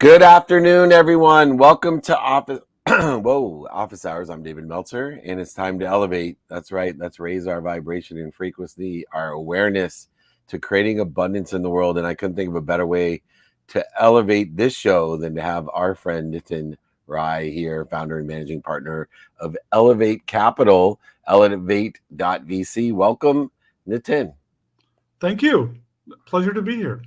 Good afternoon, everyone. Welcome to Office Hours. I'm David Meltzer, and it's time to elevate. That's right. Let's raise our vibration and frequency, our awareness to creating abundance in the world. And I couldn't think of a better way to elevate this show than to have our friend Nitin Rai here, founder and managing partner of Elevate Capital, elevate.vc. Welcome, Nitin. Thank you. Pleasure to be here.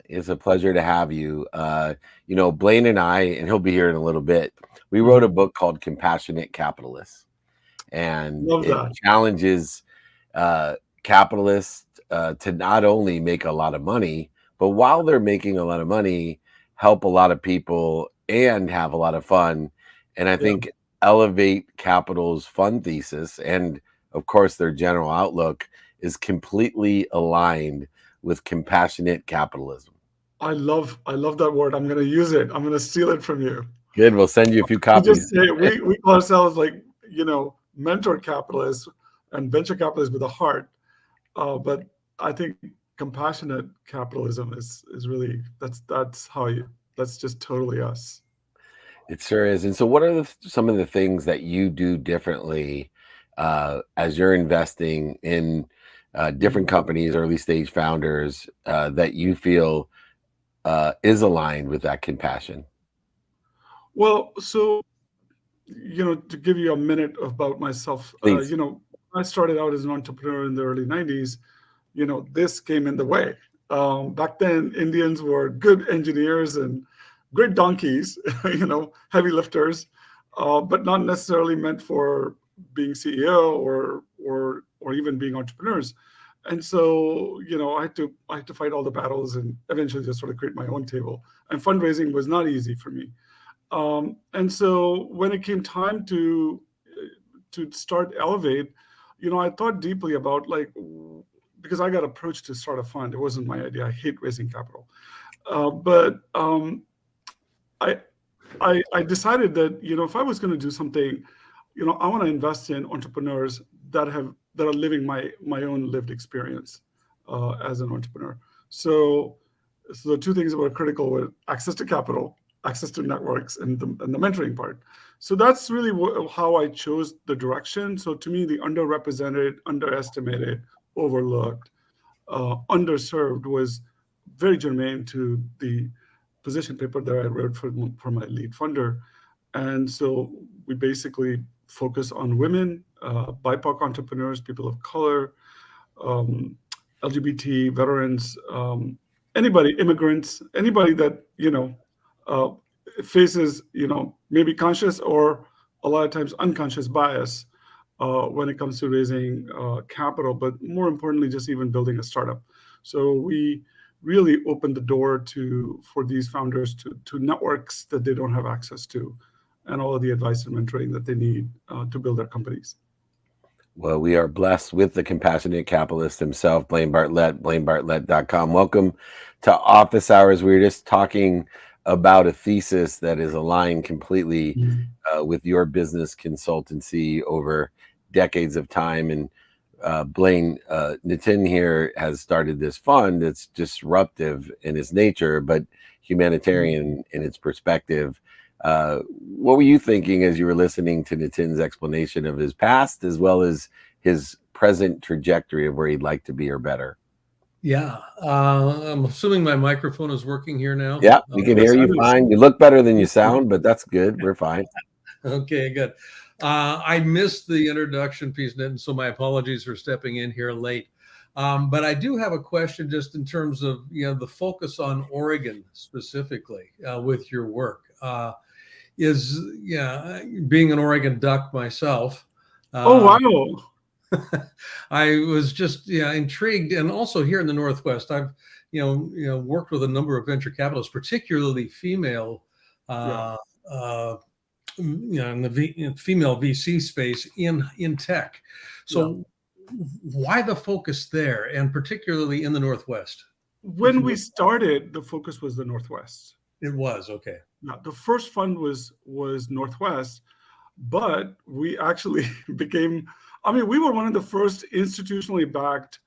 It's a pleasure to have you. Blaine and I, and he'll be here in a little bit, we wrote a book called Compassionate Capitalists. And it challenges capitalists to not only make a lot of money, but while they're making a lot of money, help a lot of people and have a lot of fun. And I think Elevate Capital's fund thesis and, of course, their general outlook is completely aligned with compassionate capitalism. I love that word. I'm going to use it. I'm going to steal it from you. Good. We'll send you a few copies. We call ourselves mentor capitalists and venture capitalists with a heart. But I think compassionate capitalism is really, that's just totally us. It sure is. And so what are some of the things that you do differently as you're investing in different companies, early stage founders, that you feel is aligned with that compassion? Well, so, to give you a minute about myself, I started out as an entrepreneur in the early 90s. This came in the way. Back then, Indians were good engineers and great donkeys, heavy lifters, but not necessarily meant for being CEO or even being entrepreneurs. And so, I had to fight all the battles and eventually just sort of create my own table. And fundraising was not easy for me. And so when it came time to start Elevate, I thought deeply about because I got approached to start a fund. It wasn't my idea. I hate raising capital. But I decided that, if I was going to do something, I want to invest in entrepreneurs that are living my own lived experience as an entrepreneur. So the two things that were critical were access to capital, access to networks, and the mentoring part. So that's really how I chose the direction. So to me, the underrepresented, underestimated, overlooked, underserved was very germane to the position paper that I wrote for my lead funder. And so we basically focus on women, BIPOC entrepreneurs, people of color, LGBT, veterans, immigrants, anybody that, faces, maybe conscious or a lot of times unconscious bias when it comes to raising capital, but more importantly, just even building a startup. So we really opened the door for these founders to networks that they don't have access to, and all of the advice and mentoring that they need to build their companies. Well, we are blessed with the compassionate capitalist himself, Blaine Bartlett, blainebartlett.com. Welcome to Office Hours. We were just talking about a thesis that is aligned completely with your business consultancy over decades of time. And Blaine, Nitin here has started this fund that's disruptive in its nature, but humanitarian in its perspective. What were you thinking as you were listening to Nitin's explanation of his past as well as his present trajectory of where he'd like to be or better? Yeah, I'm assuming my microphone is working here now. Yeah, we can hear you fine. You look better than you sound, but that's good. We're fine. Okay, good. I missed the introduction piece, Nitin, so my apologies for stepping in here late. But I do have a question just in terms of the focus on Oregon specifically with your work. Being an Oregon duck myself. Oh, wow. I was just intrigued, and also here in the Northwest, I've worked with a number of venture capitalists, particularly female, in the female VC space in tech. So, why the focus there, and particularly in the Northwest? When we started, the focus was the Northwest. It was okay. Yeah, the first fund was Northwest, but we actually became. I mean, we were one of the first institutionally backed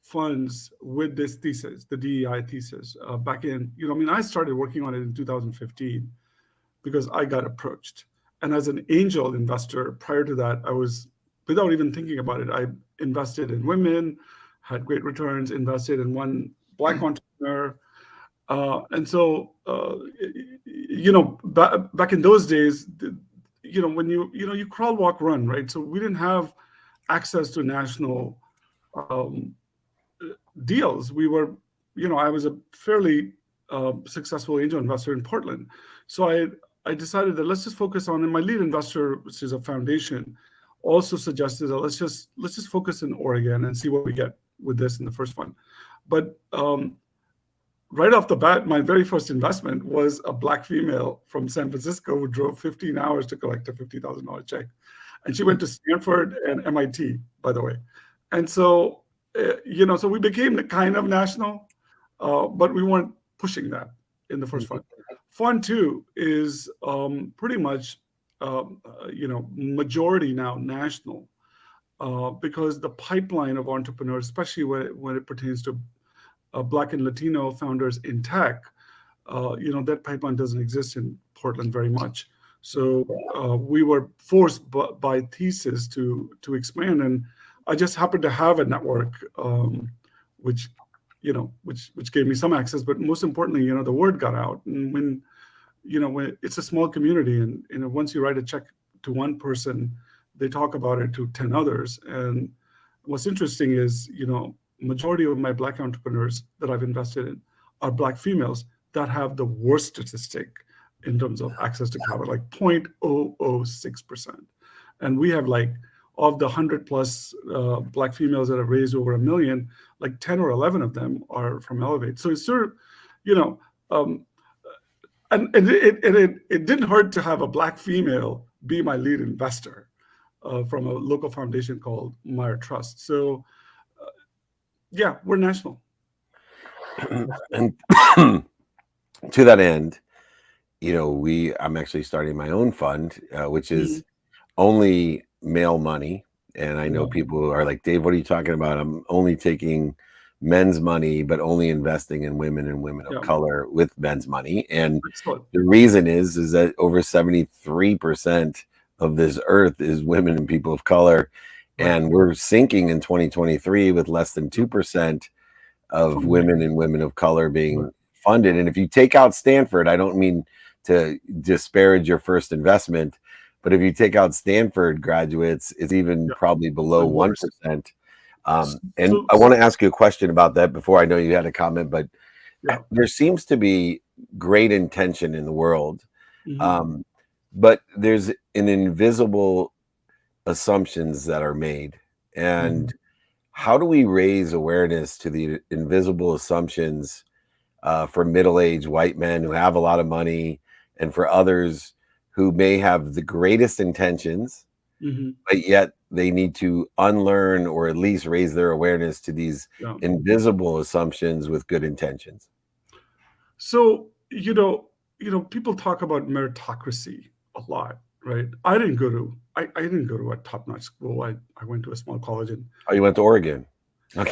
funds with this thesis, the DEI thesis, back in, I started working on it in 2015 because I got approached. And as an angel investor, prior to that, I was, without even thinking about it, I invested in women, had great returns, invested in one Black entrepreneur. And so, back in those days, when you crawl, walk, run, right? So we didn't have access to national deals. We were, I was a fairly successful angel investor in Portland. So I decided that let's just focus on, and my lead investor, which is a foundation, also suggested that let's just focus in Oregon and see what we get with this in the first one. But right off the bat, my very first investment was a Black female from San Francisco who drove 15 hours to collect a $50,000 check. And she went to Stanford and MIT, by the way. And so, so we became kind of national, but we weren't pushing that in the first fund. Fund 2 is pretty much, majority now national, because the pipeline of entrepreneurs, especially when it pertains to Black and Latino founders in tech, that pipeline doesn't exist in Portland very much. So we were forced by thesis to expand, and I just happened to have a network, which gave me some access. But most importantly, the word got out, and when it's a small community, and once you write a check to one person, they talk about it to 10 others. And what's interesting is, majority of my Black entrepreneurs that I've invested in are Black females that have the worst statistic in terms of access to capital, like 0.006%. And we have, like, of the 100 plus Black females that have raised over $1 million, like 10 or 11 of them are from Elevate. So it's sort of, and it didn't hurt to have a Black female be my lead investor from a local foundation called Meyer Trust. So yeah, we're national. And to that end, I'm actually starting my own fund, which is only male money. And I know people who are like, Dave, what are you talking about? I'm only taking men's money, but only investing in women and women of color with men's money. And the reason is that over 73% of this earth is women and people of color. And we're sinking in 2023 with less than 2% of women and women of color being funded. And if you take out Stanford, I don't mean to disparage your first investment, but if you take out Stanford graduates, it's even probably below 1%. And I want to ask you a question about that before. I know you had a comment, but there seems to be great intention in the world, but there's an invisible assumptions that are made. And how do we raise awareness to the invisible assumptions for middle-aged white men who have a lot of money, and for others who may have the greatest intentions, but yet they need to unlearn or at least raise their awareness to these invisible assumptions with good intentions? So, people talk about meritocracy a lot, right? I didn't go to a top-notch school. I went to a small college. You went to Oregon? I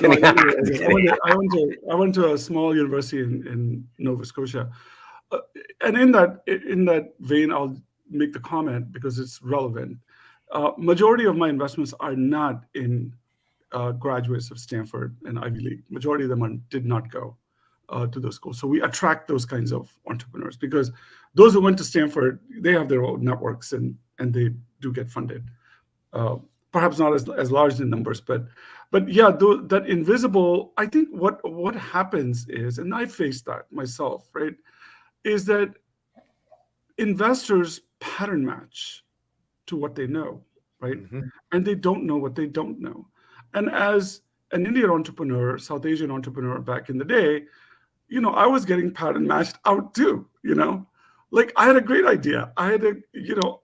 went to a small university in Nova Scotia. And in that vein, I'll make the comment because it's relevant. Majority of my investments are not in graduates of Stanford and Ivy League. Majority of them did not go to those schools. So we attract those kinds of entrepreneurs because those who went to Stanford, they have their own networks and they do get funded. Perhaps not as large in numbers, but yeah, that invisible. I think what happens is, and I faced that myself, right, is that investors pattern match to what they know, right? And they don't know what they don't know. And as an Indian entrepreneur, South Asian entrepreneur back in the day, I was getting pattern matched out too, Like I had a great idea. I had a,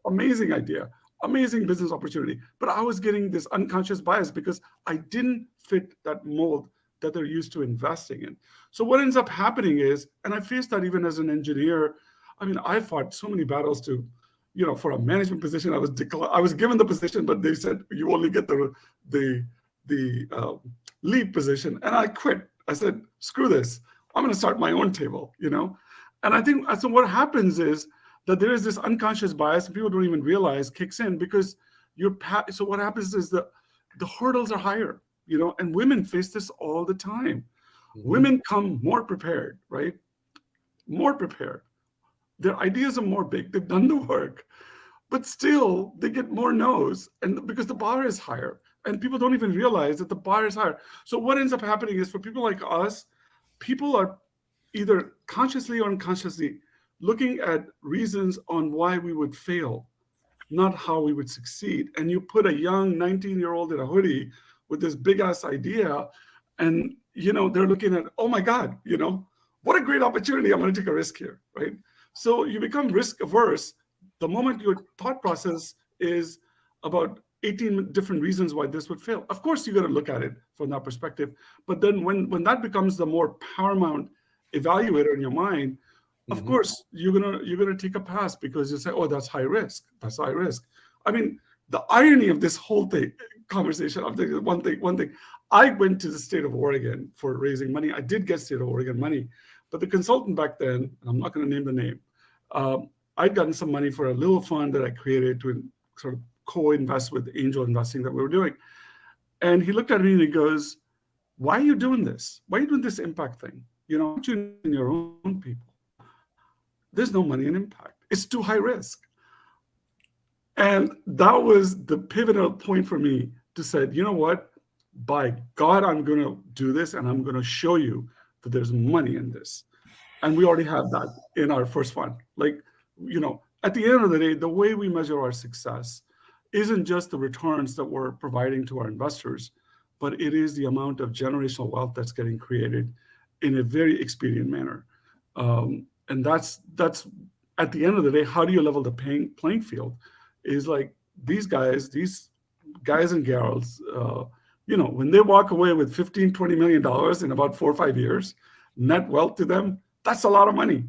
amazing idea, amazing business opportunity, but I was getting this unconscious bias because I didn't fit that mold that they're used to investing in. So what ends up happening is, and I faced that even as an engineer, I fought so many battles to, for a management position, I was given the position, but they said you only get the lead position, and I quit. I said, screw this. I'm going to start my own table, And I think so. What happens is that there is this unconscious bias, and people don't even realize kicks in because so what happens is the hurdles are higher, and women face this all the time. Mm-hmm. Women come more prepared, right? More prepared. Their ideas are more big. They've done the work, but still they get more no's, and because the bar is higher, and people don't even realize that the bar is higher. So what ends up happening is for people like us, people are either consciously or unconsciously looking at reasons on why we would fail, not how we would succeed. And you put a young 19-year-old in a hoodie with this big ass idea, and they're looking at, oh my God, what a great opportunity. I'm going to take a risk here, right? So you become risk averse the moment your thought process is about 18 different reasons why this would fail. Of course, you got to look at it from that perspective. But then when that becomes the more paramount evaluator in your mind, of course, you're gonna take a pass because you say, oh, that's high risk. That's high risk. I mean, the irony of this whole conversation, I'm thinking one thing. I went to the state of Oregon for raising money. I did get state of Oregon money, but the consultant back then, and I'm not going to name the name, I'd gotten some money for a little fund that I created to sort of co-invest with angel investing that we were doing. And he looked at me and he goes, why are you doing this? Why are you doing this impact thing? Aren't you in your own people? There's no money in impact. It's too high risk. And that was the pivotal point for me to say, you know what? By God, I'm going to do this, and I'm going to show you that there's money in this. And we already have that in our first fund. At the end of the day, the way we measure our success isn't just the returns that we're providing to our investors, but it is the amount of generational wealth that's getting created in a very expedient manner. And that's at the end of the day, how do you level the playing field? Is like these guys and gals, when they walk away with $15-20 million in about 4 or 5 years, net wealth to them, that's a lot of money.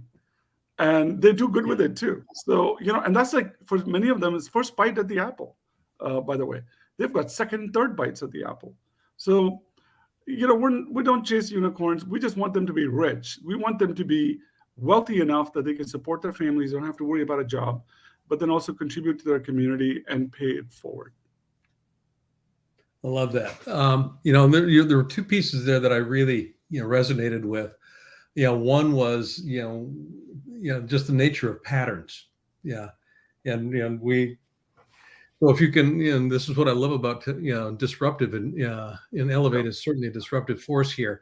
And they do good with it too. So, and that's like, for many of them, it's first bite at the apple, by the way. They've got second and third bites at the apple. So, we don't chase unicorns. We just want them to be rich. We want them to be wealthy enough that they can support their families, don't have to worry about a job, but then also contribute to their community and pay it forward. I love that. There were two pieces there that I really, resonated with. One was, just the nature of patterns. Yeah. And, so if you can, this is what I love about, disruptive and Elevate is certainly a disruptive force here.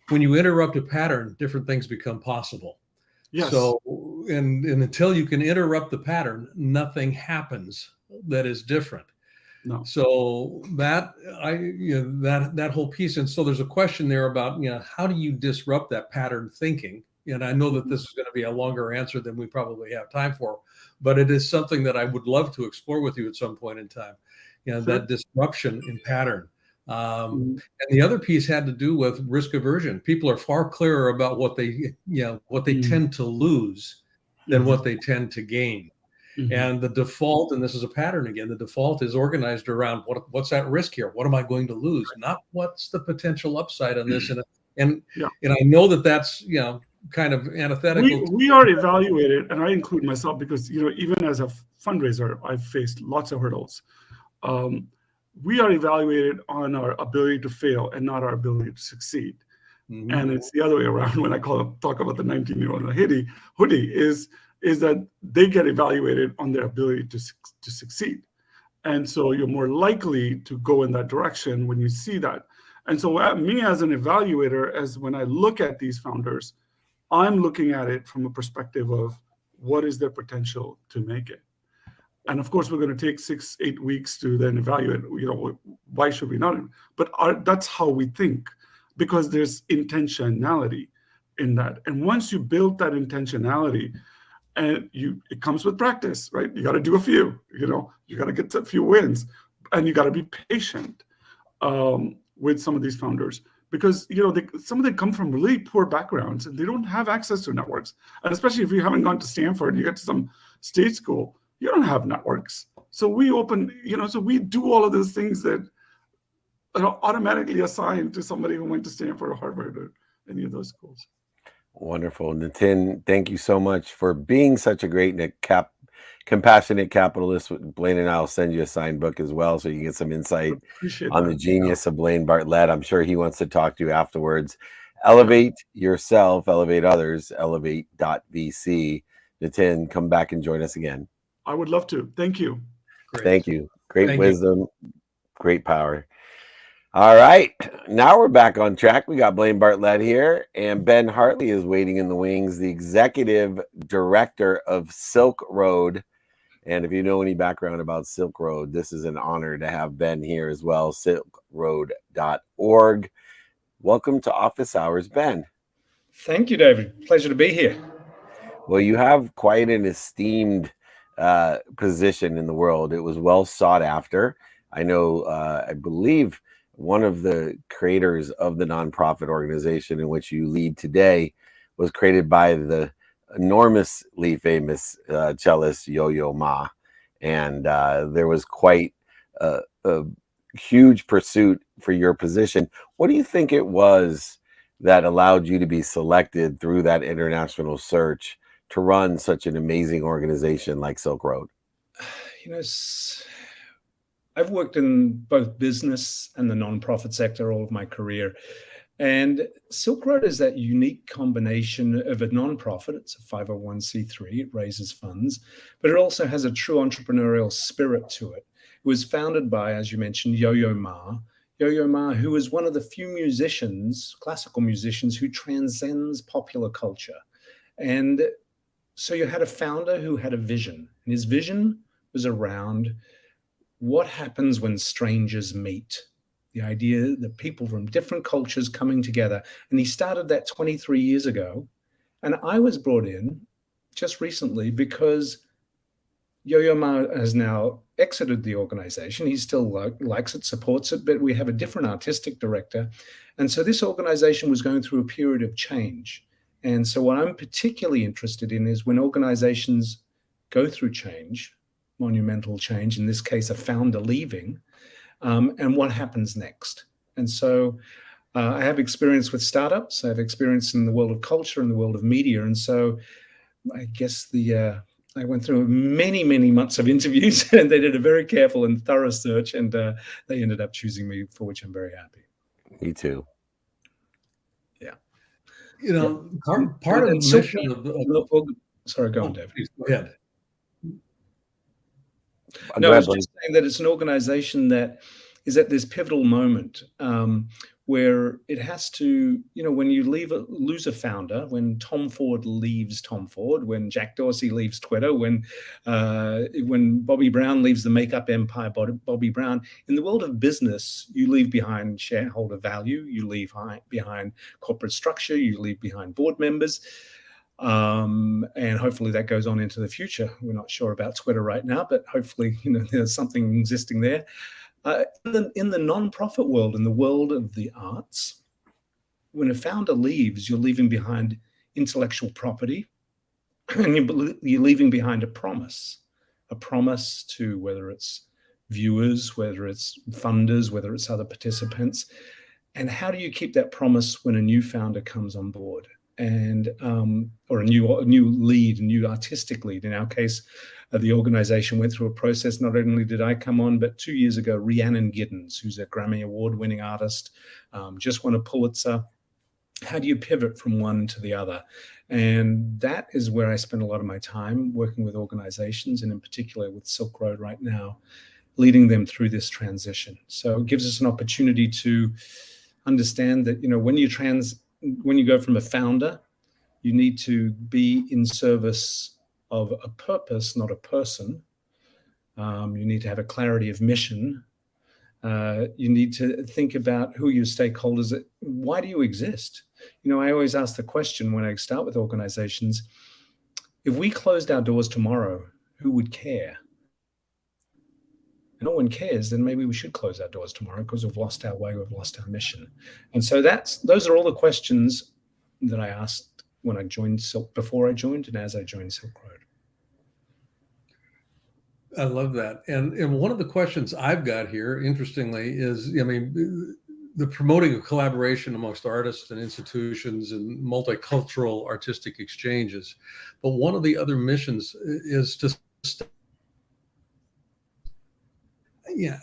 When you interrupt a pattern, different things become possible. Yes. So, and until you can interrupt the pattern, nothing happens that is different. No. So that whole piece. And so there's a question there about, how do you disrupt that pattern thinking? And I know that this is going to be a longer answer than we probably have time for, but it is something that I would love to explore with you at some point in time. Sure. That disruption in pattern. And the other piece had to do with risk aversion. People are far clearer about what they tend to lose than what they tend to gain. And the default, and this is a pattern again, the default is organized around what's at risk here? What am I going to lose? Not what's the potential upside on this. And I know that that's, kind of antithetical. We are evaluated, and I include myself because, even as a fundraiser, I've faced lots of hurdles. We are evaluated on our ability to fail and not our ability to succeed. And it's the other way around when I talk about the 19-year-old in a hoodie is that they get evaluated on their ability to succeed. And so you're more likely to go in that direction when you see that. And so me as an evaluator, as when I look at these founders, I'm looking at it from a perspective of what is their potential to make it. And of course, we're going to take 6-8 weeks to then evaluate, why should we not? But that's how we think, because there's intentionality in that. And once you build that intentionality, and it comes with practice, right? You got to do a few, you got to get a few wins, and you got to be patient with some of these founders, because some of them come from really poor backgrounds and they don't have access to networks. And especially if you haven't gone to Stanford, you get to some state school, you don't have networks. So we open, so we do all of those things that automatically assigned to somebody who went to Stanford or Harvard or any of those schools. Wonderful. Nitin, thank you so much for being such a great compassionate capitalist. Blaine and I will send you a signed book as well, so you can get some insight on the genius of Blaine Bartlett. I'm sure he wants to talk to you afterwards. Elevate yourself, elevate others, elevate.vc. Nitin, come back and join us again. I would love to. Thank you. Great. Thank you. Great wisdom, great power. All right, now we're back on track. We got Blaine Bartlett here, and Ben Hartley is waiting in the wings, the Executive Director of Silkroad. And if you know any background about Silkroad, this is an honor to have Ben here as well, silkroad.org. Welcome to Office Hours, Ben. Thank you, David. Pleasure to be here. Well, you have quite an esteemed position in the world. It was well sought after. I know, I believe one of the creators of the nonprofit organization in which you lead today was created by the enormously famous cellist Yo-Yo Ma. And there was quite a huge pursuit for your position. What do you think it was that allowed you to be selected through that international search to run such an amazing organization like Silkroad? You know, I've worked in both business and the nonprofit sector all of my career. And Silkroad is that unique combination of a nonprofit. It's a 501c3. It raises funds, but it also has a true entrepreneurial spirit to it. It was founded by, as you mentioned, Yo-Yo Ma. Yo-Yo Ma, who is one of the few musicians, classical musicians, who transcends popular culture. And so you had a founder who had a vision, and his vision was around what happens when strangers meet. The idea that people from different cultures coming together. And he started that 23 years ago. And I was brought in just recently because Yo-Yo Ma has now exited the organization. He still likes it, supports it, but we have a different artistic director. And so this organization was going through a period of change. And so what I'm particularly interested in is when organizations go through change, monumental change, in this case, a founder leaving, and what happens next. And so I have experience with startups. I have experience in the world of culture and the world of media. And so I guess I went through many, many months of interviews, and they did a very careful and thorough search, and they ended up choosing me, for which I'm very happy. Me too. Yeah. You know, part of the mission of sorry, go on, David. Please go ahead. No, I was just saying that it's an organization that is at this pivotal moment where it has to, you know, when you lose a founder, when Tom Ford leaves Tom Ford, when Jack Dorsey leaves Twitter, when Bobby Brown leaves the makeup empire, Bobby Brown, in the world of business, you leave behind shareholder value, you leave behind corporate structure, you leave behind board members. And hopefully that goes on into the future. We're not sure about Twitter right now, but hopefully, you know, there's something existing there. In the nonprofit world, in the world of the arts, when a founder leaves, you're leaving behind intellectual property, and you're leaving behind a promise to whether it's viewers, whether it's funders, whether it's other participants. And how do you keep that promise when a new founder comes on board? And or a new lead, a new artistic lead. In our case, the organization went through a process. Not only did I come on, but 2 years ago, Rhiannon Giddens, who's a Grammy Award-winning artist, just won a Pulitzer. How do you pivot from one to the other? And that is where I spend a lot of my time working with organizations, and in particular with Silkroad right now, leading them through this transition. So it gives us an opportunity to understand that, you know, when you go from a founder, you need to be in service of a purpose, not a person. You need to have a clarity of mission. You need to think about who your stakeholders are. Why do you exist? You know, I always ask the question when I start with organizations, if we closed our doors tomorrow, who would care? No one cares, then maybe we should close our doors tomorrow because we've lost our way, we've lost our mission. And so those are all the questions that I asked when I joined before I joined and as I joined Silkroad. I love that. And one of the questions I've got here, interestingly, is, I mean, the promoting of collaboration amongst artists and institutions and multicultural artistic exchanges. But one of the other missions is to,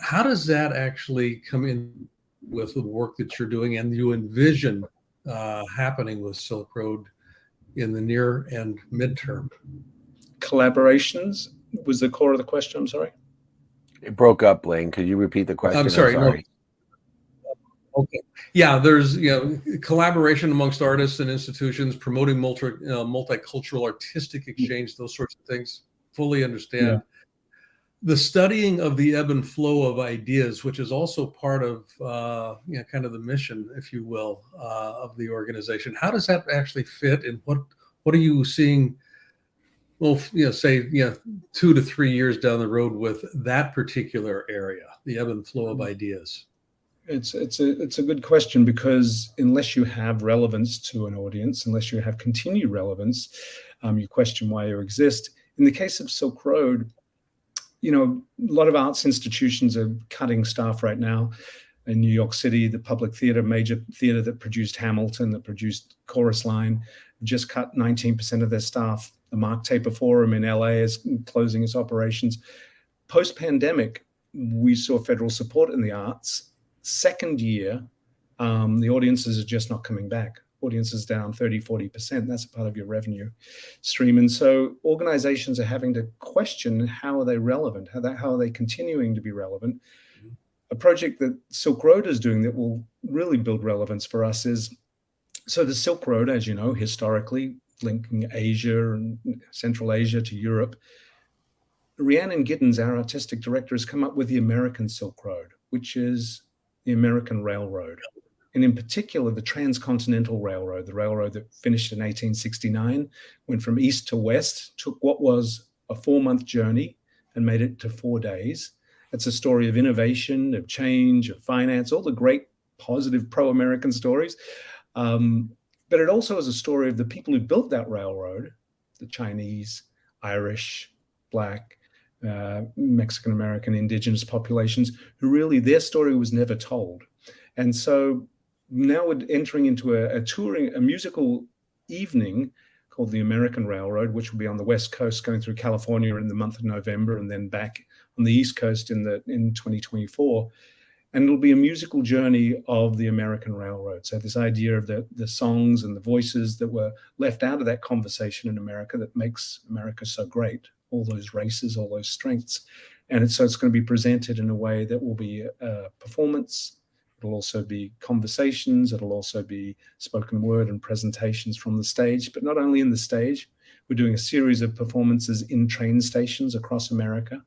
how does that actually come in with the work that you're doing and you envision happening with Silkroad in the near and midterm? Collaborations was the core of the question. I'm sorry. It broke up, Blaine. Could you repeat the question? I'm sorry. No. Okay. Yeah, there's collaboration amongst artists and institutions, promoting multicultural artistic exchange, those sorts of things. Fully understand. Yeah. The studying of the ebb and flow of ideas, which is also part of kind of the mission, if you will, of the organization. How does that actually fit, and what are you seeing? Well, say 2 to 3 years down the road with that particular area, the ebb and flow of ideas. It's a good question, because unless you have relevance to an audience, unless you have continued relevance, you question why you exist. In the case of Silkroad, a lot of arts institutions are cutting staff right now. In New York City, the Public Theater, major theater that produced Hamilton, that produced Chorus Line, just cut 19% of their staff. The Mark Taper Forum in LA is closing its operations. Post-pandemic, we saw federal support in the arts. Second year, the audiences are just not coming back. Audiences down 30, 40%. That's a part of your revenue stream. And so organizations are having to question, how are they relevant? How are they continuing to be relevant? A project that Silkroad is doing that will really build relevance for us is, so the Silk Road, as you know, historically linking Asia and Central Asia to Europe. Rhiannon Giddens, our artistic director, has come up with the American Silk Road, which is the American Railroad. And in particular, the Transcontinental Railroad, the railroad that finished in 1869, went from east to west, took what was a 4-month journey and made it to 4 days. It's a story of innovation, of change, of finance, all the great positive pro-American stories. But it also is a story of the people who built that railroad, the Chinese, Irish, Black, Mexican-American, Indigenous populations, who really, their story was never told. And so now we're entering into a musical evening called the American Railroad, which will be on the West Coast, going through California in the month of November, and then back on the East Coast in 2024. And it'll be a musical journey of the American Railroad. So this idea of the songs and the voices that were left out of that conversation in America that makes America so great, all those races, all those strengths. And so it's going to be presented in a way that will be a performance. It'll also be conversations. It'll also be spoken word and presentations from the stage. But not only in the stage, we're doing a series of performances in train stations across America.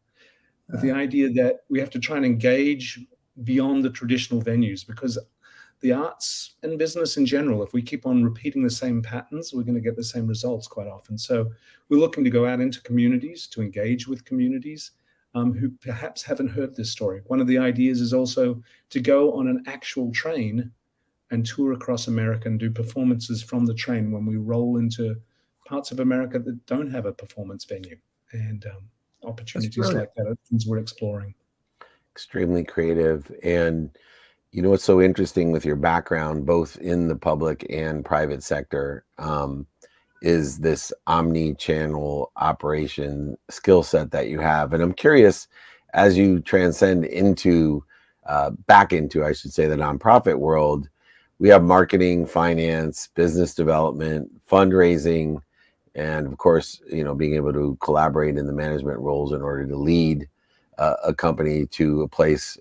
With the idea that we have to try and engage beyond the traditional venues, because the arts and business in general, if we keep on repeating the same patterns, we're going to get the same results quite often. So we're looking to go out into communities, to engage with communities who perhaps haven't heard this story. One of the ideas is also to go on an actual train and tour across America and do performances from the train when we roll into parts of America that don't have a performance venue, and opportunities like that are things we're exploring. Extremely creative. And what's so interesting with your background, both in the public and private sector, is this omni-channel operation skill set that you have. And I'm curious, as you transcend into back into, I should say, the nonprofit world, we have marketing, finance, business development, fundraising, and of course, being able to collaborate in the management roles in order to lead a company to a place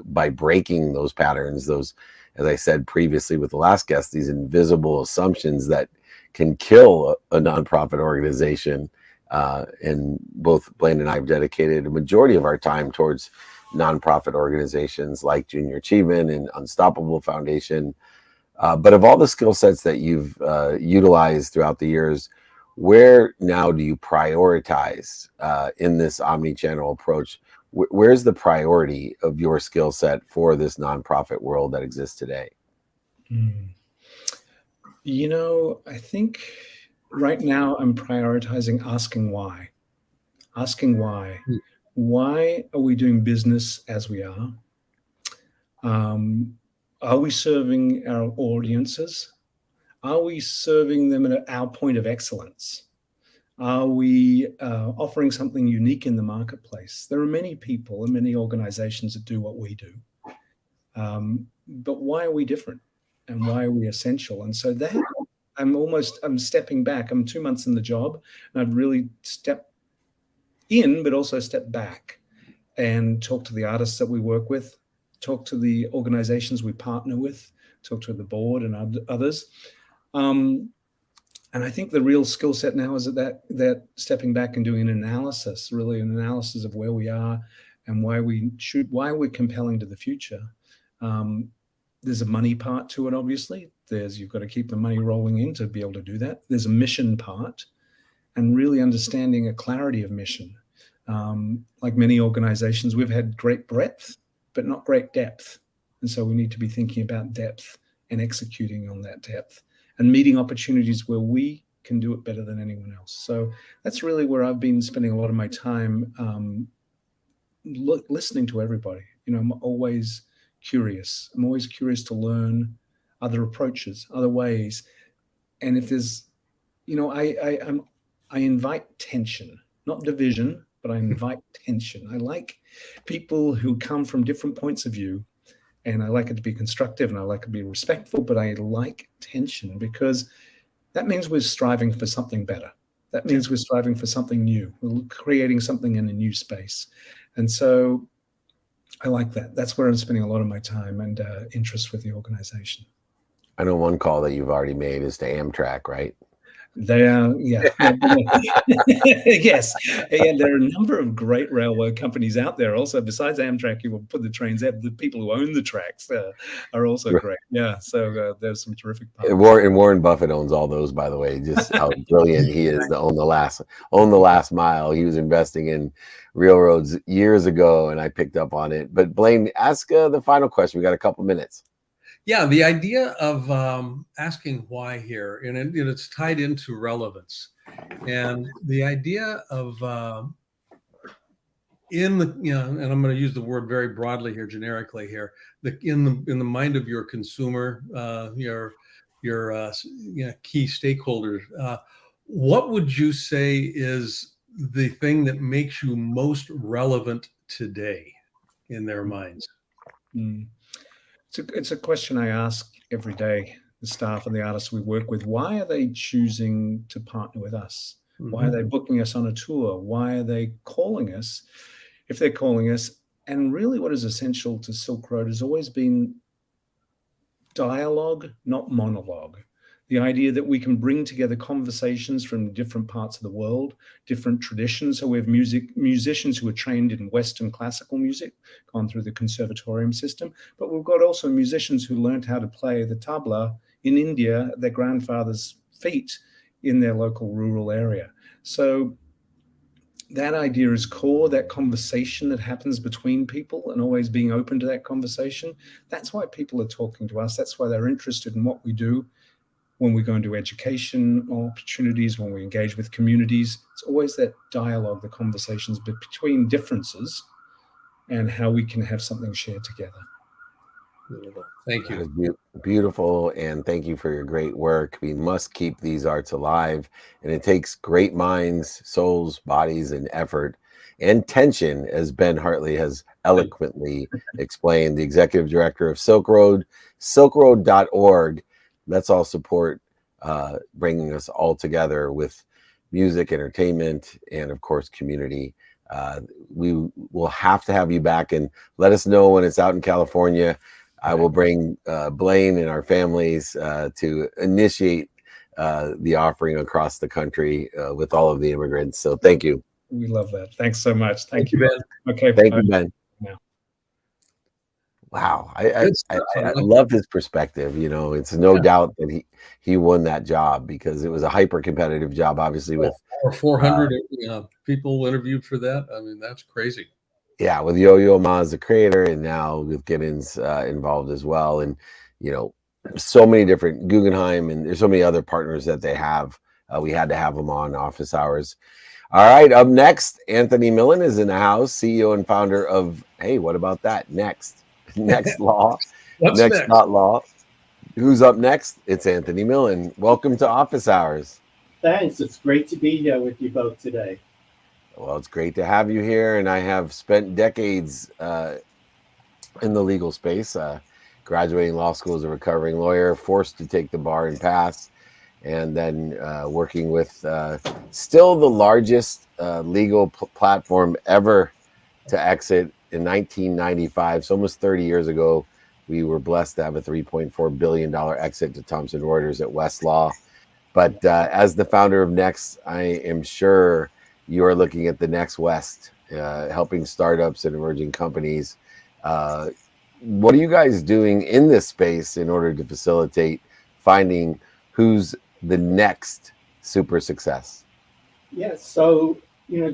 by breaking those patterns, those, as I said previously with the last guest, these invisible assumptions that can kill a nonprofit organization. And both Blaine and I have dedicated a majority of our time towards nonprofit organizations like Junior Achievement and Unstoppable Foundation. But of all the skill sets that you've utilized throughout the years, where now do you prioritize in this omni-channel approach? Where's the priority of your skill set for this nonprofit world that exists today? I think right now I'm prioritizing asking why. Why are we doing business as we are? Are we serving our audiences? Are we serving them at our point of excellence? Are we offering something unique in the marketplace? There are many people and many organizations that do what we do. But why are we different? And why are we essential? And so that I'm stepping back. I'm 2 months in the job, and I've really stepped in, but also stepped back and talk to the artists that we work with, talk to the organizations we partner with, talk to the board and others. And I think the real skill set now is that stepping back and doing an analysis, really an analysis of where we are and why we're compelling to the future. There's a money part to it, obviously. You've got to keep the money rolling in to be able to do that. There's a mission part, and really understanding a clarity of mission. Like many organizations, we've had great breadth, but not great depth. And so we need to be thinking about depth and executing on that depth and meeting opportunities where we can do it better than anyone else. So that's really where I've been spending a lot of my time, listening to everybody. I'm always curious. I'm always curious to learn other approaches, other ways. And if there's, I invite tension, not division, but I invite tension. I like people who come from different points of view, and I like it to be constructive and I like it to be respectful, but I like tension because that means we're striving for something better. That means we're striving for something new. We're creating something in a new space. And so I like that. That's where I'm spending a lot of my time and interest with the organization. I know one call that you've already made is to Amtrak, right? They are, yeah. Yes. And there are a number of great railway companies out there also. Besides Amtrak, you will put the trains out. The people who own the tracks are also great. Yeah. So there's some terrific parts. And Warren Buffett owns all those, by the way. Just how brilliant he is to own the last mile. He was investing in railroads years ago, and I picked up on it. But Blaine, ask the final question. We got a couple minutes. Yeah, the idea of asking why here, and it's tied into relevance, and the idea of and I'm going to use the word very broadly here, generically here, in the mind of your consumer, your key stakeholders, what would you say is the thing that makes you most relevant today in their minds? It's a question I ask every day, the staff and the artists we work with. Why are they choosing to partner with us? Mm-hmm. Why are they booking us on a tour? Why are they calling us? If they're calling us, and really what is essential to Silkroad has always been dialogue, not monologue. The idea that we can bring together conversations from different parts of the world, different traditions. So we have musicians who are trained in Western classical music, gone through the conservatorium system, but we've got also musicians who learned how to play the tabla in India at their grandfather's feet in their local rural area. So that idea is core, that conversation that happens between people and always being open to that conversation. That's why people are talking to us. That's why they're interested in what we do. When we go into education opportunities, when we engage with communities, it's always that dialogue, the conversations between differences and how we can have something shared together. Beautiful. Thank you. That is beautiful, and thank you for your great work. We must keep these arts alive, and it takes great minds, souls, bodies, and effort, and tension, as Ben Hartley has eloquently explained, the Executive Director of Silkroad, silkroad.org. Let's all support bringing us all together with music, entertainment, and of course, community. We will have to have you back, and let us know when it's out in California. I will bring Blaine and our families to initiate the offering across the country with all of the immigrants. So thank you. We love that. Thanks so much. Thank you, Ben. Okay. Thank you, Ben. Wow, I love his perspective. It's no doubt that he won that job because it was a hyper competitive job, obviously, with 400 people interviewed for that. I mean, that's crazy. Yeah, with Yo-Yo Ma as the creator, and now with Giddens involved as well, and so many different Guggenheim, and there's so many other partners that they have. We had to have them on office hours. All right, up next, Anthony Millen is in the house, CEO and founder of, hey, what about that? Next Law, What's next? Law. Who's up next? It's Anthony Millen. Welcome to Office Hours. Thanks. It's great to be here with you both today. Well, it's great to have you here, and I have spent decades in the legal space, graduating law school as a recovering lawyer, forced to take the bar and pass, and then working with still the largest legal platform ever to exit in 1995. So almost 30 years ago, we were blessed to have a $3.4 billion exit to Thomson Reuters at Westlaw. But as the founder of Next, I am sure you are looking at the Next West, helping startups and emerging companies. What are you guys doing in this space in order to facilitate finding who's the next super success? Yes. So,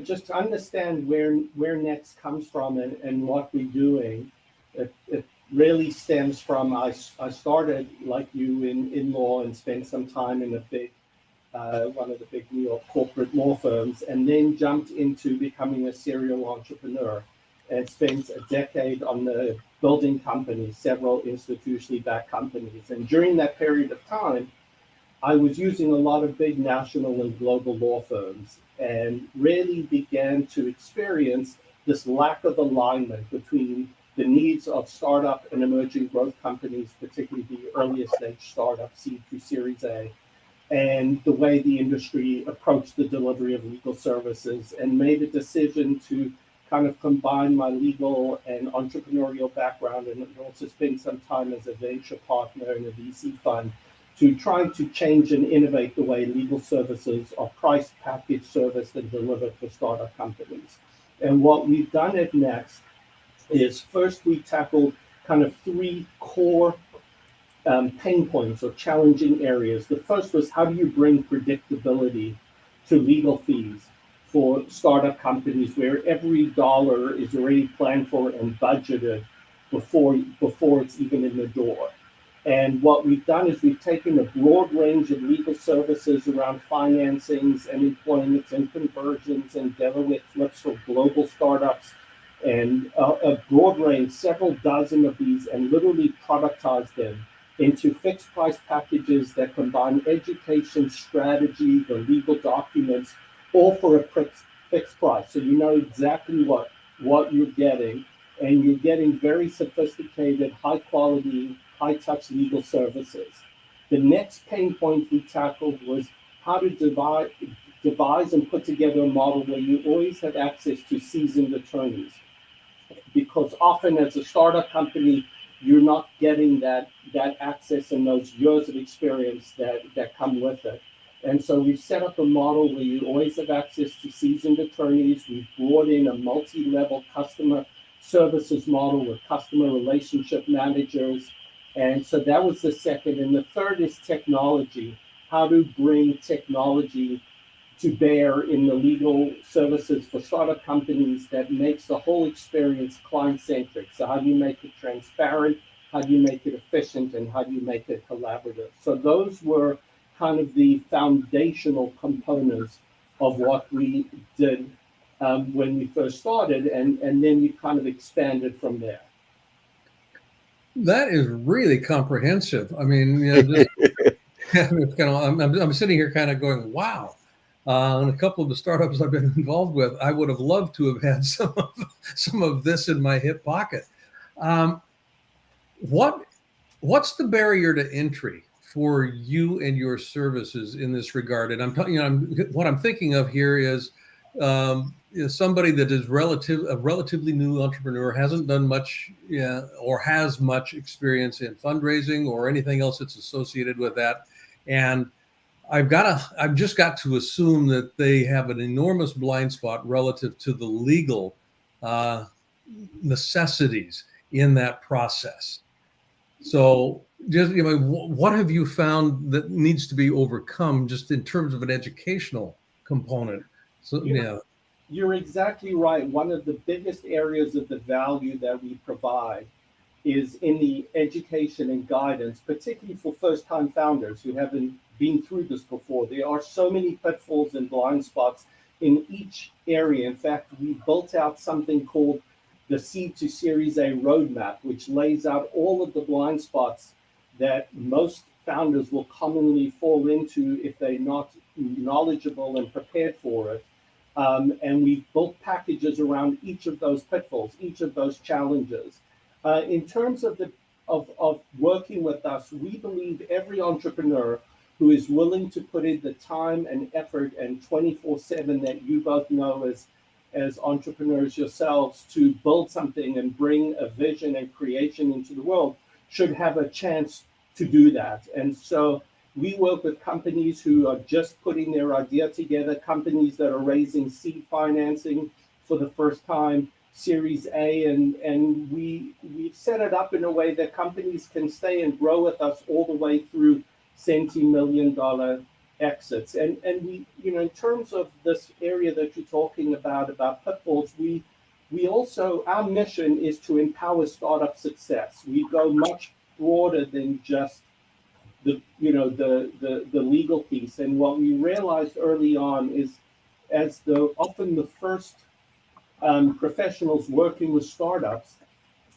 just to understand where Next comes from and what we're doing, it really stems from I started like you in law and spent some time in one of the big New York corporate law firms, and then jumped into becoming a serial entrepreneur and spent a decade on the building companies, several institutionally backed companies. And during that period of time, I was using a lot of big national and global law firms and really began to experience this lack of alignment between the needs of startup and emerging growth companies, particularly the earlier stage startup, seed through Series A, and the way the industry approached the delivery of legal services, and made a decision to kind of combine my legal and entrepreneurial background, and also spend some time as a venture partner in a VC fund to try to change and innovate the way legal services are priced, packaged, serviced, and delivered for startup companies. And what we've done at Next is first we tackled kind of three core pain points or challenging areas. The first was, how do you bring predictability to legal fees for startup companies where every dollar is already planned for and budgeted before it's even in the door? And what we've done is we've taken a broad range of legal services around financings and employments and conversions and Delaware flips for global startups, and a broad range, several dozen of these, and literally productize them into fixed price packages that combine education, strategy, the legal documents, all for a fixed price. So you know exactly what you're getting, and you're getting very sophisticated, high quality, high touch legal services. The next pain point we tackled was how to devise and put together a model where you always have access to seasoned attorneys. Because often as a startup company, you're not getting that access and those years of experience that come with it. And so we've set up a model where you always have access to seasoned attorneys. We've brought in a multi-level customer services model with customer relationship managers. And so that was the second. And the third is technology, how to bring technology to bear in the legal services for startup companies that makes the whole experience client-centric. So how do you make it transparent? How do you make it efficient? And how do you make it collaborative? So those were kind of the foundational components of what we did when we first started, and then we kind of expanded from there. That is really comprehensive. I mean, just, it's kind of, I'm sitting here kind of going, wow. And a couple of the startups I've been involved with, I would have loved to have had some of this in my hip pocket. What's the barrier to entry for you and your services in this regard? And what I'm thinking of here is somebody that is a relatively new entrepreneur, hasn't done much, or has much experience in fundraising or anything else that's associated with that, and I've just got to assume that they have an enormous blind spot relative to the legal necessities in that process. So just, what have you found that needs to be overcome just in terms of an educational component? So, You're exactly right. One of the biggest areas of the value that we provide is in the education and guidance, particularly for first-time founders who haven't been through this before. There are so many pitfalls and blind spots in each area. In fact, we built out something called the Seed to Series A roadmap, which lays out all of the blind spots that most founders will commonly fall into if they're not knowledgeable and prepared for it. And we built packages around each of those pitfalls, each of those challenges. In terms of working with us, we believe every entrepreneur who is willing to put in the time and effort and 24/7 that you both know as entrepreneurs yourselves to build something and bring a vision and creation into the world should have a chance to do that. And so we work with companies who are just putting their idea together, companies that are raising seed financing for the first time, Series A, and we've set it up in a way that companies can stay and grow with us all the way through $70-million exits. And we, in terms of this area that you're talking about pitfalls, we also, our mission is to empower startup success. We go much broader than just the legal piece. And what we realized early on is, as often the first professionals working with startups,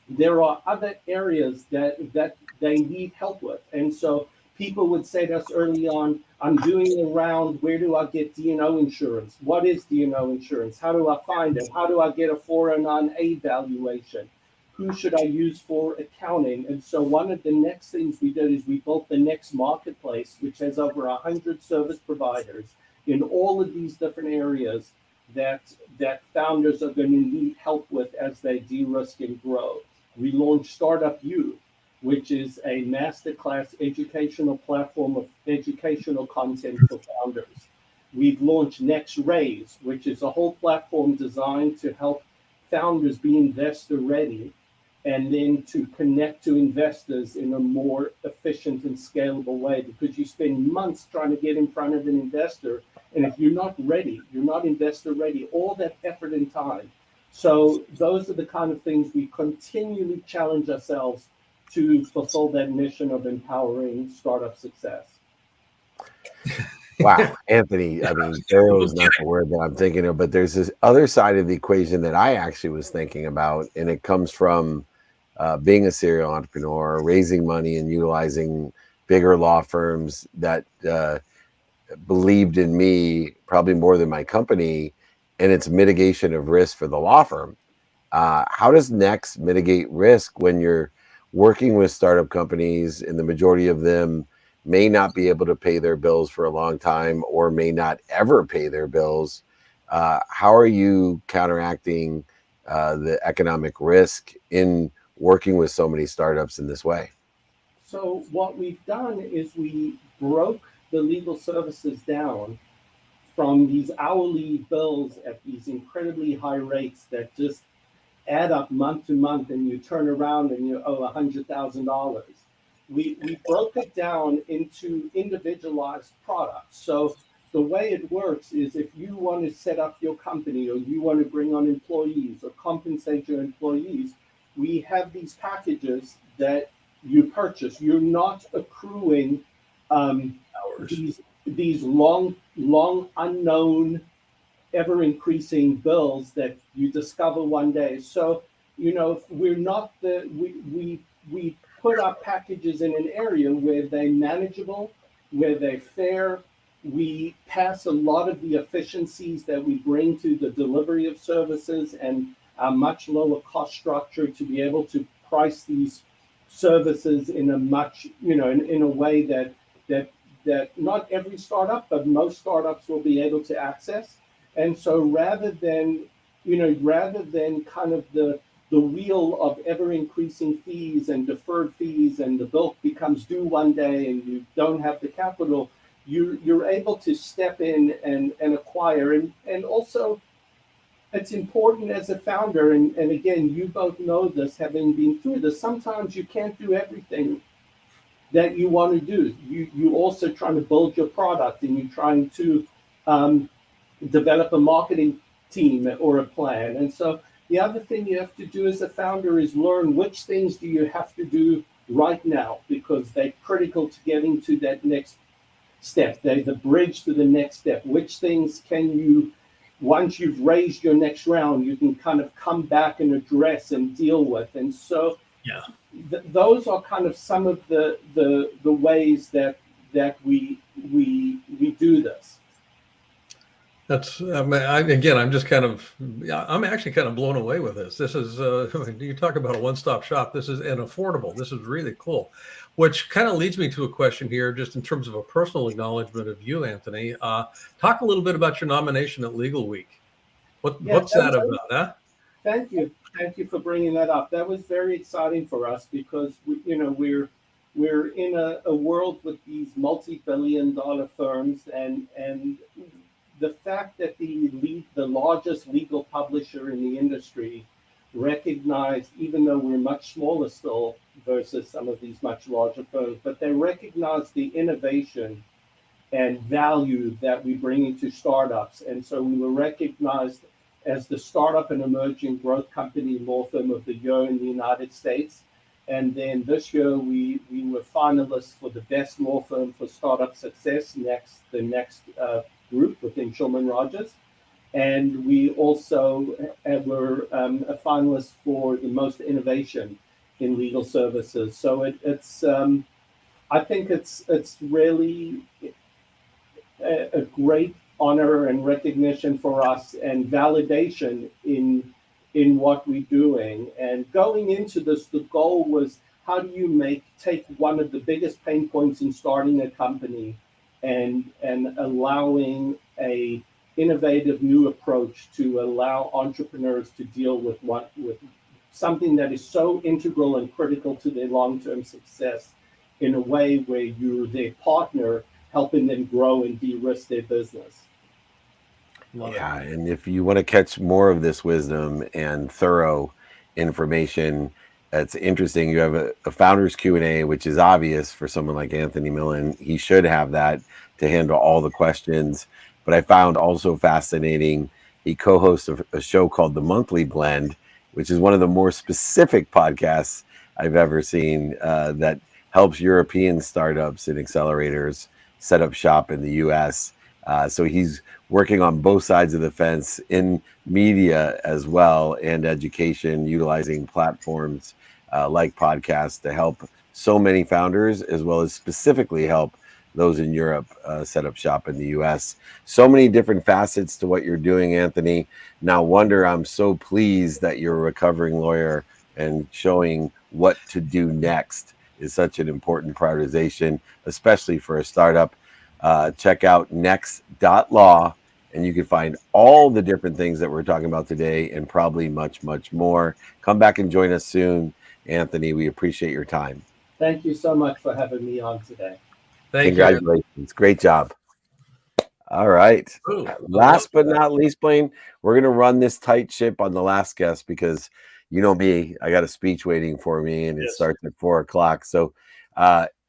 there are other areas that they need help with. And so people would say to us early on, I'm doing a round, where do I get D&O insurance? What is D&O insurance? How do I find it? How do I get a 409A valuation? Who should I use for accounting? And so one of the next things we did is we built the Next Marketplace, which has over 100 service providers in all of these different areas that founders are going to need help with as they de-risk and grow. We launched Startup U, which is a masterclass educational platform of educational content for founders. We've launched Next Raise, which is a whole platform designed to help founders be investor ready and then to connect to investors in a more efficient and scalable way, because you spend months trying to get in front of an investor. And if you're not ready, you're not investor ready, all that effort and time. So those are the kind of things we continually challenge ourselves to fulfill that mission of empowering startup success. Wow, Anthony, I mean, thorough is not the word that I'm thinking of, but there's this other side of the equation that I actually was thinking about, and it comes from being a serial entrepreneur, raising money and utilizing bigger law firms that believed in me probably more than my company, and it's mitigation of risk for the law firm. How does Next mitigate risk when you're working with startup companies and the majority of them may not be able to pay their bills for a long time or may not ever pay their bills? How are you counteracting the economic risk in working with so many startups in this way? So what we've done is we broke the legal services down from these hourly bills at these incredibly high rates that just add up month to month, and you turn around and you owe $100,000. We broke it down into individualized products. So the way it works is, if you want to set up your company or you want to bring on employees or compensate your employees, we have these packages that you purchase. You're not accruing these long unknown, ever increasing bills that you discover one day. So, we're not we put our packages in an area where they're manageable, where they're fair. We pass a lot of the efficiencies that we bring to the delivery of services and a much lower cost structure to be able to price these services in a much, in a way that not every startup, but most startups will be able to access. And so rather than kind of the wheel of ever increasing fees and deferred fees, and the bill becomes due one day and you don't have the capital, you're able to step in and acquire. And also, it's important as a founder, and again, you both know this, having been through this, sometimes you can't do everything that you want to do. You also trying to build your product, and you're trying to develop a marketing team or a plan. And so the other thing you have to do as a founder is learn which things do you have to do right now, because they're critical to getting to that next step. They're the bridge to the next step. Which things can you once you've raised your next round, you can kind of come back and address and deal with. And so Yeah. those are kind of some of the ways that we do this. That's again, I'm actually kind of blown away with this. This is you talk about a one-stop shop. This is and affordable. This is really cool, which kind of leads me to a question here, just in terms of a personal acknowledgement of you, Anthony. Talk a little bit about your nomination at Legal Week. What's that about? Huh? Thank you for bringing that up. That was very exciting for us because we're in a world with these multi-billion-dollar firms, and the fact that the largest legal publisher in the industry recognized, even though we're much smaller still versus some of these much larger firms, but they recognize the innovation and value that we bring into startups. And so we were recognized as the Startup and Emerging Growth Company Law Firm of the Year in the United States. And then this year we were finalists for the Best Law Firm for Startup Success, the next group within Shulman Rogers. And we also were a finalist for the Most Innovation in Legal Services. So it's I think it's really a great honor and recognition for us and validation in what we're doing. And going into this, the goal was, how do you take one of the biggest pain points in starting a company and allowing a innovative new approach to allow entrepreneurs to deal with something that is so integral and critical to their long-term success in a way where you're their partner, helping them grow and de-risk their business. Yeah, and if you want to catch more of this wisdom and thorough information, it's interesting. You have a founder's Q&A, which is obvious for someone like Anthony Millen. He should have that to handle all the questions. But I found also fascinating, he co-hosts a show called The Monthly Blend, which is one of the more specific podcasts I've ever seen that helps European startups and accelerators set up shop in the US. So he's working on both sides of the fence in media as well and education, utilizing platforms like podcasts to help so many founders, as well as specifically help those in Europe set up shop in the US. So many different facets to what you're doing, Anthony. Now wonder, I'm so pleased that you're a recovering lawyer, and showing what to do next is such an important prioritization, especially for a startup. Check out next.law, and you can find all the different things that we're talking about today and probably much, much more. Come back and join us soon, Anthony. We appreciate your time. Thank you so much for having me on today. Congratulations. You. Great job. All right. Ooh, last but not least, Blaine, we're going to run this tight ship on the last guest because you know me, I got a speech waiting for me, and it starts at 4:00. So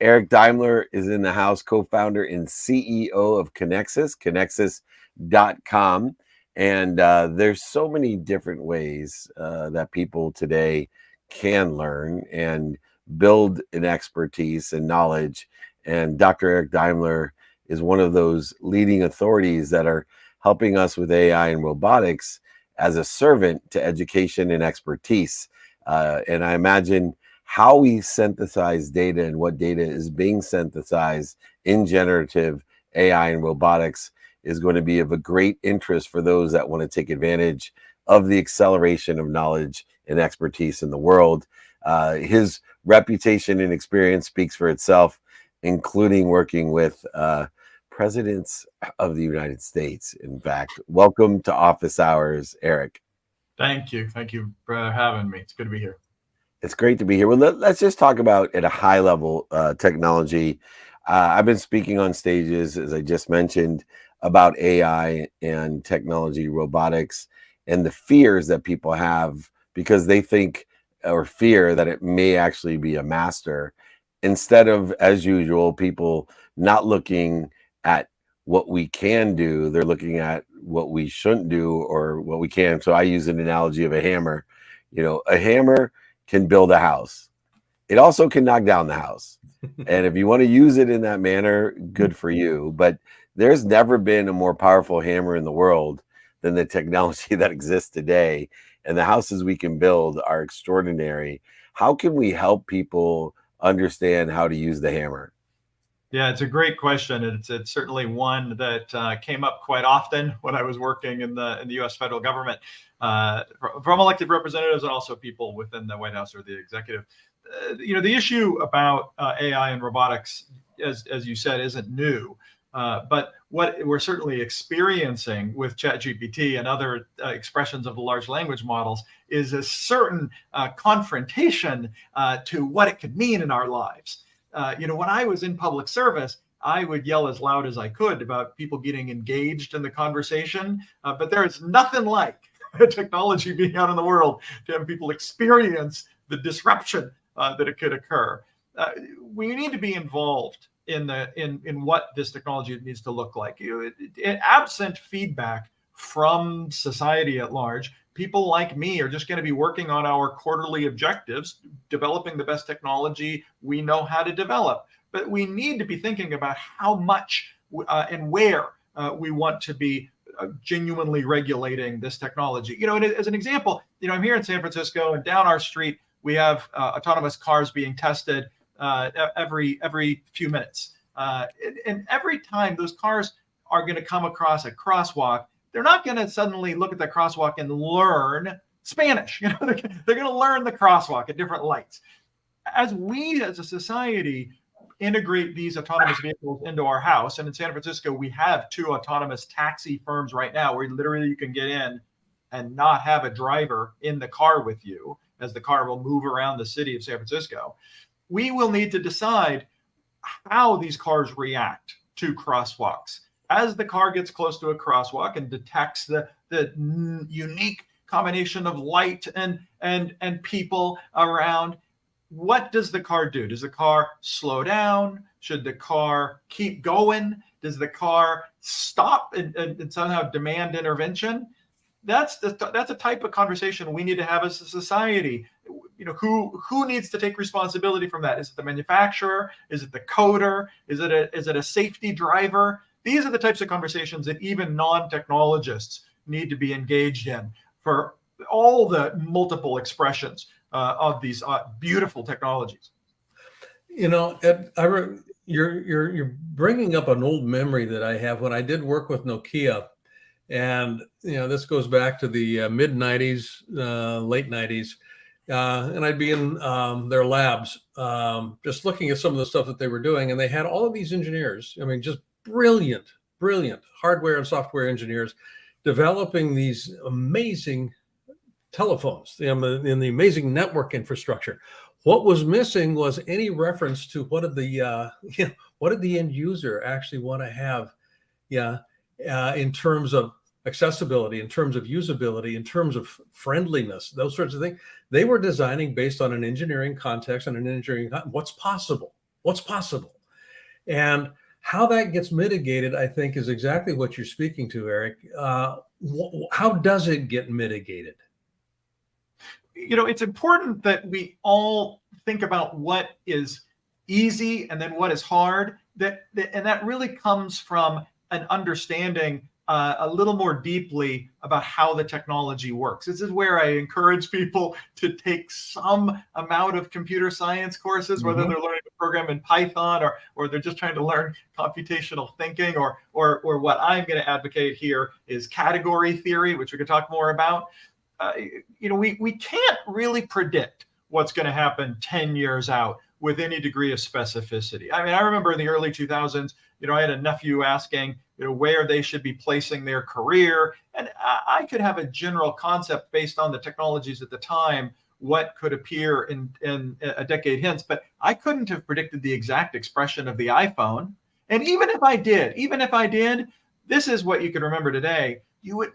Eric Daimler is in the house, co-founder and CEO of Connexus, Connexus.com. And there's so many different ways that people today can learn and build an expertise and knowledge. And Dr. Eric Daimler is one of those leading authorities that are helping us with AI and robotics as a servant to education and expertise. And I imagine how we synthesize data and what data is being synthesized in generative AI and robotics is going to be of a great interest for those that want to take advantage of the acceleration of knowledge and expertise in the world. His reputation and experience speaks for itself, including working with presidents of the United States. In fact, welcome to Office Hours, Eric. Thank you. Thank you for having me. It's good to be here. It's great to be here. Well, let's just talk about at a high level technology. I've been speaking on stages, as I just mentioned, about AI and technology, robotics, and the fears that people have because they think or fear that it may actually be a master, instead of, as usual, people not looking at what we can do. They're looking at what we shouldn't do or what we can. So I use an analogy of a hammer. You know, a hammer can build a house. It also can knock down the house. And if you want to use it in that manner, good for you. But there's never been a more powerful hammer in the world than the technology that exists today, and the houses we can build are extraordinary. How can we help people understand how to use the hammer? Yeah, it's a great question. It's certainly one that came up quite often when I was working in the U.S. federal government, from elected representatives and also people within the White House or the executive. The issue about AI and robotics, as you said, isn't new. But what we're certainly experiencing with ChatGPT and other expressions of the large language models is a certain confrontation to what it could mean in our lives. When I was in public service, I would yell as loud as I could about people getting engaged in the conversation. But there is nothing like technology being out in the world to have people experience the disruption that it could occur. We need to be involved in what this technology needs to look like. Absent feedback from society at large, people like me are just going to be working on our quarterly objectives, developing the best technology we know how to develop. But we need to be thinking about how much and where we want to be genuinely regulating this technology. As an example, I'm here in San Francisco, and down our street we have autonomous cars being tested every few minutes. And every time those cars are going to come across a crosswalk, they're not going to suddenly look at the crosswalk and learn Spanish. They're going to learn the crosswalk at different lights. As we, as a society, integrate these autonomous vehicles into our house, and in San Francisco, we have 2 autonomous taxi firms right now where literally you can get in and not have a driver in the car with you, as the car will move around the city of San Francisco. We will need to decide how these cars react to crosswalks. As the car gets close to a crosswalk and detects the unique combination of light and people around, what does the car do? Does the car slow down? Should the car keep going? Does the car stop and somehow demand intervention? That's a type of conversation we need to have as a society. Who needs to take responsibility from that? Is it the manufacturer? Is it the coder? Is it a safety driver? These are the types of conversations that even non-technologists need to be engaged in for all the multiple expressions of these beautiful technologies. Ed, you're bringing up an old memory that I have when I did work with Nokia, and this goes back to the mid '90s, late '90s, and I'd be in their labs, just looking at some of the stuff that they were doing, and they had all of these engineers. I mean, just brilliant hardware and software engineers developing these amazing telephones in the amazing network infrastructure. What was missing was any reference to what did the end user actually want to have, in terms of accessibility, in terms of usability, in terms of friendliness, those sorts of things. They were designing based on an engineering context and what's possible, and how that gets mitigated, I think, is exactly what you're speaking to, Eric. How does it get mitigated? It's important that we all think about what is easy and then what is hard. And that really comes from an understanding a little more deeply about how the technology works. This is where I encourage people to take some amount of computer science courses, whether they're learning to program in Python or they're just trying to learn computational thinking, or what I'm going to advocate here is category theory, which we could talk more about. We can't really predict what's going to happen 10 years out with any degree of specificity. I mean, I remember in the early 2000s, I had a nephew asking, where they should be placing their career. And I could have a general concept based on the technologies at the time, what could appear in a decade hence, but I couldn't have predicted the exact expression of the iPhone. And even if I did, this is what you can remember today.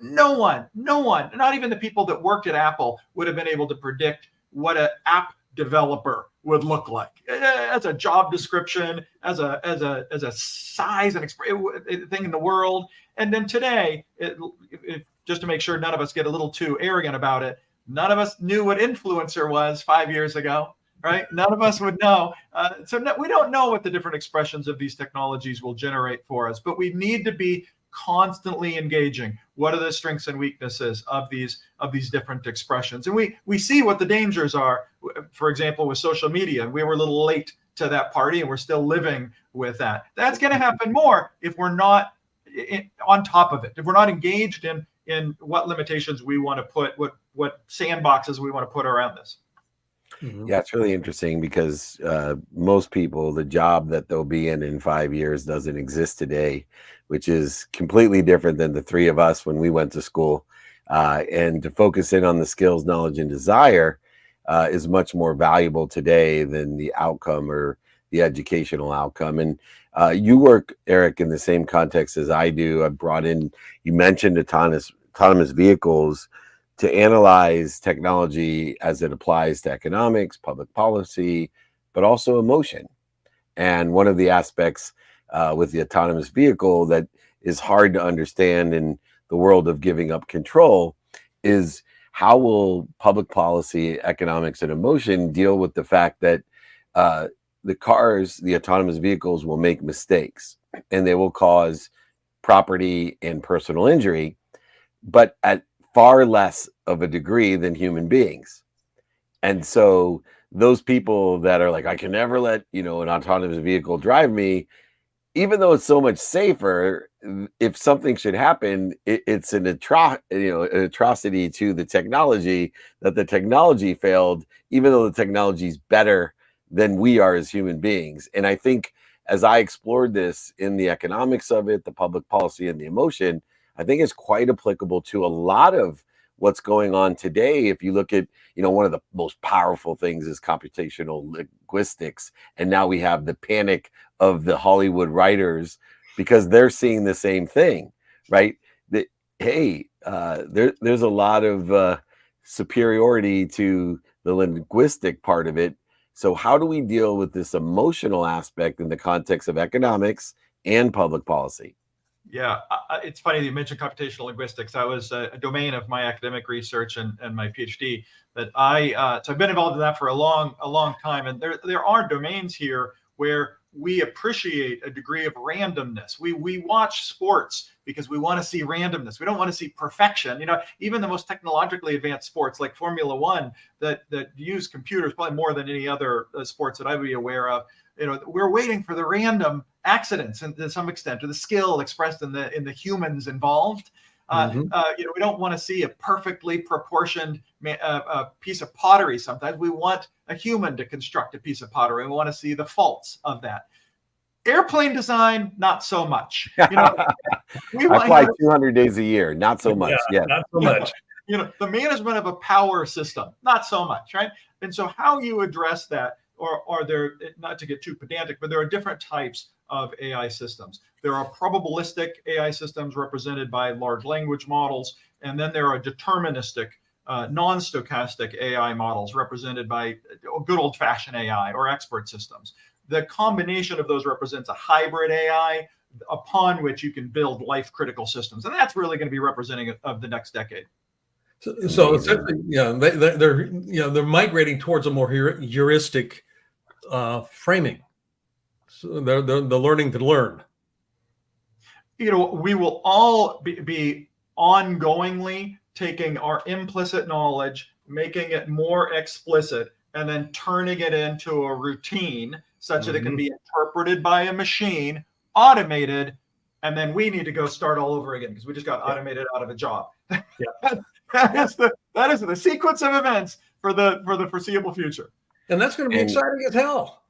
No one, not even the people that worked at Apple would have been able to predict what an app developer would look like as a job description, as a size and thing in the world. And then today, just to make sure none of us get a little too arrogant about it, none of us knew what influencer was 5 years ago, right? None of us would know. We don't know what the different expressions of these technologies will generate for us, but we need to be constantly engaging. What are the strengths and weaknesses of these different expressions? And we see what the dangers are. For example, with social media, we were a little late to that party, and we're still living with that. That's going to happen more if we're not on top of it, if we're not engaged in what limitations we want to put, what sandboxes we want to put around this. Yeah, it's really interesting because most people, the job that they'll be in 5 years doesn't exist today, which is completely different than the three of us when we went to school. And to focus in on the skills, knowledge, and desire is much more valuable today than the outcome or the educational outcome. And you work, Eric, in the same context as I do. I brought in, you mentioned autonomous vehicles to analyze technology as it applies to economics, public policy, but also emotion. And one of the aspects with the autonomous vehicle that is hard to understand in the world of giving up control is how will public policy, economics, and emotion deal with the fact that the cars, the autonomous vehicles, will make mistakes and they will cause property and personal injury, but at far less of a degree than human beings. And so those people that are like, I can never let, an autonomous vehicle drive me, even though it's so much safer, if something should happen, it's an atrocity to the technology that the technology failed, even though the technology is better than we are as human beings. And I think as I explored this in the economics of it, the public policy, and the emotion, I think it's quite applicable to a lot of what's going on today. If you look at, one of the most powerful things is computational linguistics. And now we have the panic of the Hollywood writers because they're seeing the same thing, right? That, hey, there's a lot of superiority to the linguistic part of it. So how do we deal with this emotional aspect in the context of economics and public policy? Yeah, it's funny that you mentioned computational linguistics. That was a domain of my academic research and my PhD. That so I've been involved in that for a long time. And there are domains here where we appreciate a degree of randomness. We watch sports because we want to see randomness. We don't want to see perfection. Even the most technologically advanced sports like Formula One that use computers probably more than any other sports that I would be aware of. We're waiting for the random accidents, and to some extent, or the skill expressed in the humans involved. We don't want to see a perfectly proportioned piece of pottery. Sometimes we want a human to construct a piece of pottery. We want to see the faults of that. Airplane design, not so much. We I fly 200 days a year, not so much. Yeah, not so much. The management of a power system, not so much, right? And so how you address that, or there, not to get too pedantic, but there are different types of AI systems. There are probabilistic AI systems represented by large language models, and then there are deterministic, non-stochastic AI models represented by good old-fashioned AI or expert systems. The combination of those represents a hybrid AI upon which you can build life-critical systems, and that's really going to be representing of the next decade. So essentially, they're migrating towards a more heuristic framing. So they're learning to learn. We will all be ongoingly taking our implicit knowledge, making it more explicit, and then turning it into a routine such that it can be interpreted by a machine, automated, and then we need to go start all over again because we just got automated out of a job. That is the sequence of events for the foreseeable future. And that's going to be exciting as hell.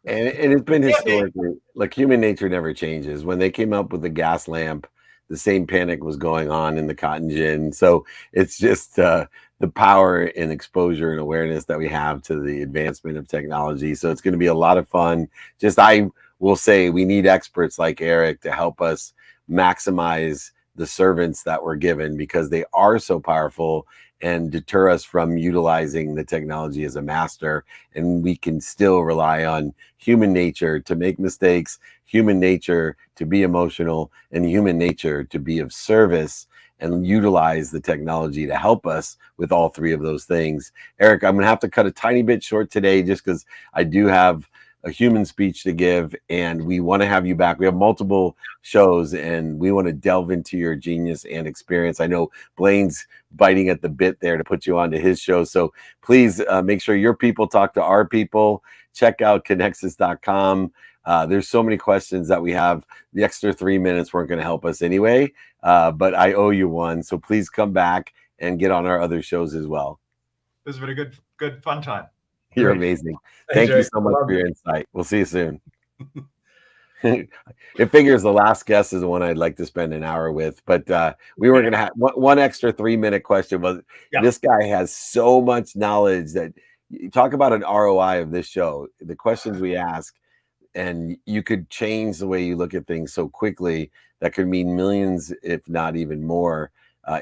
And it's been historically, like, human nature never changes. When they came up with the gas lamp, the same panic was going on in the cotton gin. So it's just the power and exposure and awareness that we have to the advancement of technology. So it's going to be a lot of fun. I will say we need experts like Eric to help us maximize the servants that we're given, because they are so powerful and deter us from utilizing the technology as a master. And we can still rely on human nature to make mistakes, human nature to be emotional, and human nature to be of service and utilize the technology to help us with all three of those things. Eric, I'm going to have to cut a tiny bit short today just because I do have a human speech to give, and we want to have you back. We have multiple shows, and we want to delve into your genius and experience. I know Blaine's biting at the bit there to put you onto his show, so please make sure your people talk to our people. Check out connexus.com. There's so many questions that we have. The extra 3 minutes weren't going to help us anyway, but I owe you one, so please come back and get on our other shows as well. This has been a good fun time. You're Great. amazing. Thank you so much for your insight. We'll see you soon. It figures the last guest is the one I'd like to spend an hour with, but we were going to have one extra 3 minute question. Was This guy has so much knowledge that you talk about an ROI of this show, the questions we ask, and you could change the way you look at things so quickly that could mean millions, if not even more,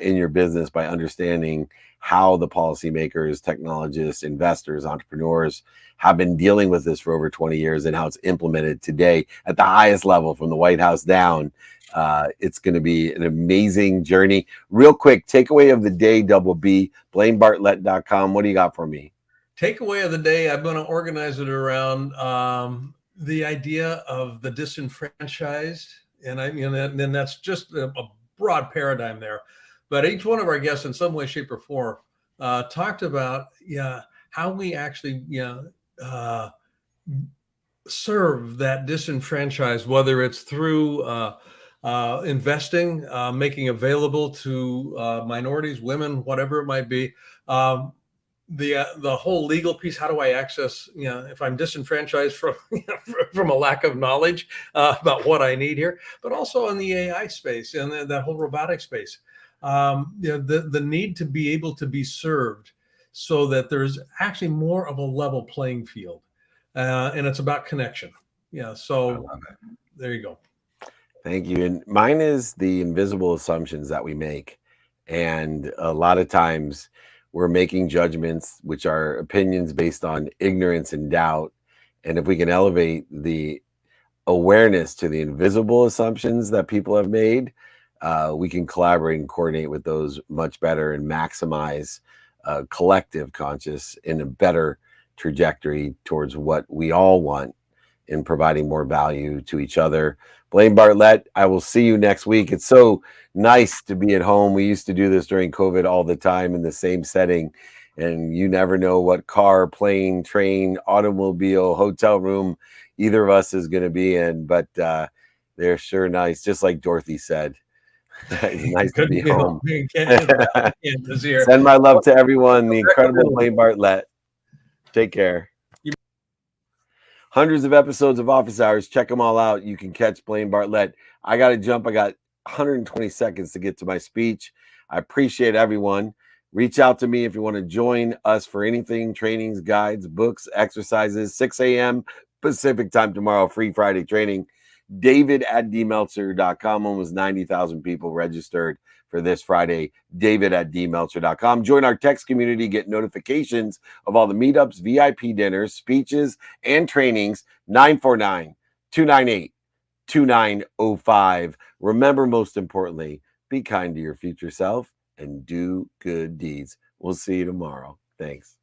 in your business by understanding how the policymakers, technologists, investors, entrepreneurs have been dealing with this for over 20 years and how it's implemented today at the highest level from the White House down. It's going to be an amazing journey. Real quick, takeaway of the day, double B, blainebartlett.com. What do you got for me? Takeaway of the day, I'm going to organize it around the idea of the disenfranchised. And that's just a broad paradigm there. But each one of our guests in some way, shape, or form talked about how we actually serve that disenfranchised, whether it's through investing, making available to minorities, women, whatever it might be. The whole legal piece. How do I access? If I'm disenfranchised from from a lack of knowledge about what I need here, but also in the AI space and that whole robotic space. The need to be able to be served so that there's actually more of a level playing field, and it's about connection. So there you go. Thank you. And mine is the invisible assumptions that we make, and a lot of times we're making judgments which are opinions based on ignorance and doubt, and if we can elevate the awareness to the invisible assumptions that people have made, we can collaborate and coordinate with those much better and maximize collective conscious in a better trajectory towards what we all want in providing more value to each other. Blaine Bartlett, I will see you next week. It's so nice to be at home. We used to do this during COVID all the time in the same setting, and you never know what car, plane, train, automobile, hotel room either of us is going to be in, but they're sure nice, just like Dorothy said. It's nice to be home. Send my love to everyone. The incredible Blaine Bartlett. Take care. Hundreds of episodes of Office Hours. Check them all out. You can catch Blaine Bartlett. I got to jump. I got 120 seconds to get to my speech. I appreciate everyone. Reach out to me if you want to join us for anything, trainings, guides, books, exercises. 6 a.m. Pacific time tomorrow. Free Friday training. David@dmeltzer.com. Almost 90,000 people registered for this Friday. David@dmeltzer.com. Join our text community. Get notifications of all the meetups, VIP dinners, speeches, and trainings. 949-298-2905. Remember, most importantly, be kind to your future self and do good deeds. We'll see you tomorrow. Thanks.